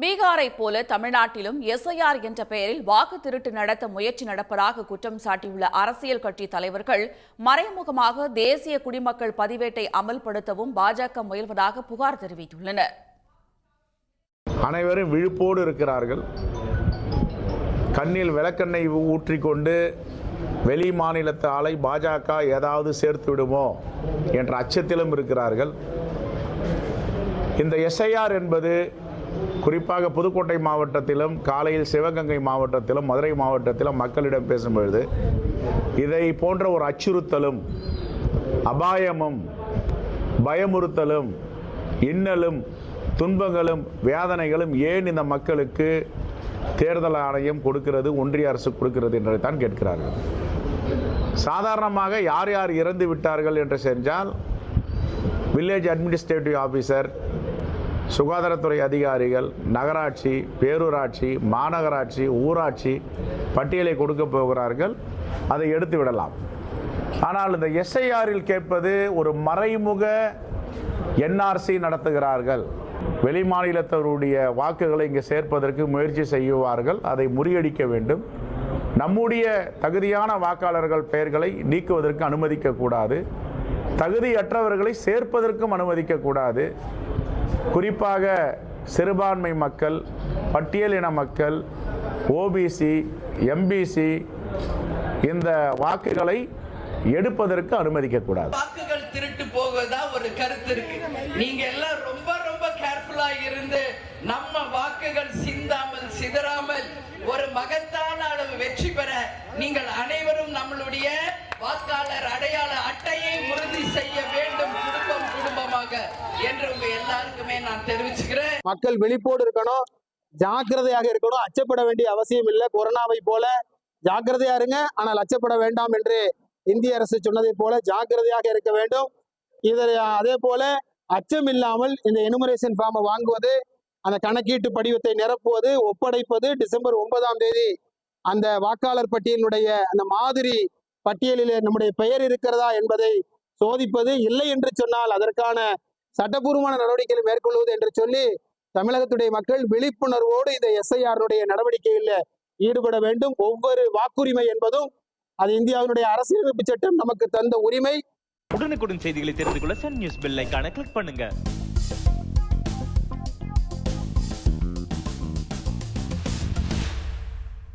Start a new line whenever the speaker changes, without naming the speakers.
பீகாரை போல தமிழ்நாட்டிலும் எஸ்ஐஆர் என்ற பெயரில் வாக்கு திருட்டு நடத்த முயற்சி நடப்பதாக குற்றம் சாட்டியுள்ள அரசியல் கட்சி தலைவர்கள் மறைமுகமாக தேசிய குடிமக்கள் பதிவேட்டை அமல்படுத்தவும் பாஜக முயல்வதாக புகார் தெரிவித்துள்ளனர்.
அனைவரும் விழிப்போடு இருக்கிறார்கள். கண்ணில் விளக்கெண்ணெய் ஊற்றிக்கொண்டு வெளி மாநிலத்து ஆளை பாஜக ஏதாவது சேர்த்து விடுமோ என்ற அச்சத்திலும் இருக்கிறார்கள். இந்த எஸ்ஐஆர் என்பது குறிப்பாக புதுக்கோட்டை மாவட்டத்திலும் காலையில் சிவகங்கை மாவட்டத்திலும் மதுரை மாவட்டத்திலும் மக்களிடம் பேசும்பொழுது இதை போன்ற ஒரு அச்சுறுத்தலும் அபாயமும் பயமுறுத்தலும் இன்னலும் துன்பங்களும் வேதனைகளும் ஏன் இந்த மக்களுக்கு தேர்தல் ஆணையம் கொடுக்கிறது, ஒன்றிய அரசு கொடுக்கிறது என்றுதான் கேட்கிறார்கள். சாதாரணமாக யார் யார் இறந்து விட்டார்கள் என்று சென்றால் வில்லேஜ் அட்மினிஸ்ட்ரேட்டிவ் ஆஃபீஸர், சுகாதாரத்துறை அதிகாரிகள், நகராட்சி, பேரூராட்சி, மாநகராட்சி, ஊராட்சி பட்டியலை கொடுக்க போகிறார்கள். அதை எடுத்து விடலாம். ஆனால் இந்த எஸ்ஐஆரில் கேட்பது ஒரு மறைமுக என்ஆர்சி நடத்துகிறார்கள். வெளி மாநிலத்தவருடைய வாக்குகளை இங்கே சேர்ப்பதற்கு முயற்சி செய்வார்கள். அதை முறியடிக்க வேண்டும். நம்முடைய தகுதியான வாக்காளர்கள் பெயர்களை நீக்குவதற்கு அனுமதிக்கக்கூடாது. தகுதியற்றவர்களை சேர்ப்பதற்கும் அனுமதிக்கக்கூடாது. குறிப்பாக சிறுபான்மை மக்கள், பட்டியலின மக்கள், ஓபிசி, எம்பிசி இந்த வாக்குகளை எடுப்பதற்கு அனுமதிக்கக்கூடாது.
வாக்குகள் திருட்டு போவதா ஒரு கருத்து இருக்கு. நீங்க எல்லாம் ரொம்ப கேர்ஃபுல்லா இருந்து நம்ம வாக்குகள் சிந்தாமல் சிதறாமல் ஒரு மகத்தான அளவு வெற்றி பெற நீங்கள் அனைவரும் நம்மளுடைய வாக்காளர் அடையாள அட்டையை உறுதி செய்ய வேண்டும், குடும்பமாக என்று உங்க எல்லாருக்குமே நான் தெரிவிச்சுக்கிறேன்.
மக்கள் விழிப்போடு இருக்கணும், ஜாக்கிரதையாக இருக்கணும். அச்சப்பட வேண்டிய அவசியம் இல்லை. கொரோனாவை போல ஜாக்கிரதையா இருங்க, ஆனால் அச்சப்பட வேண்டாம் என்று இந்திய அரசு சொன்னதை போல ஜாக்கிரதையாக இருக்க வேண்டும். அதே போல அச்சம் இல்லாமல் இந்த எனுமரேஷன் ஃபார்மை வாங்குவது, அந்த கணக்கீட்டு படிவத்தை நிரப்புவது, ஒப்படைப்பது, டிசம்பர் 9ஆம் தேதி அந்த வாக்காளர் பட்டியலினுடைய அந்த மாதிரி பட்டியலிலே நம்முடைய பெயர் இருக்கிறதா என்பதை சோதிப்பது, இல்லை என்று சொன்னால் அதற்கான சட்டபூர்வமான நடவடிக்கைகளை மேற்கொள்வது என்று சொல்லி தமிழகத்துடைய மக்கள் விழிப்புணர்வோடு இந்த எஸ்ஐஆருடைய நடவடிக்கையில் ஈடுபட வேண்டும். ஒவ்வொரு வாக்குரிமை என்பதும் அது இந்தியாவினுடைய அரசியலமைப்பு சட்டம் நமக்கு தந்த உரிமை.
உடனுக்குடன் செய்திகளை தெரிந்து கொள்ள சன் நியூஸ் பெல் ஐகானை கிளிக் பண்ணுங்க.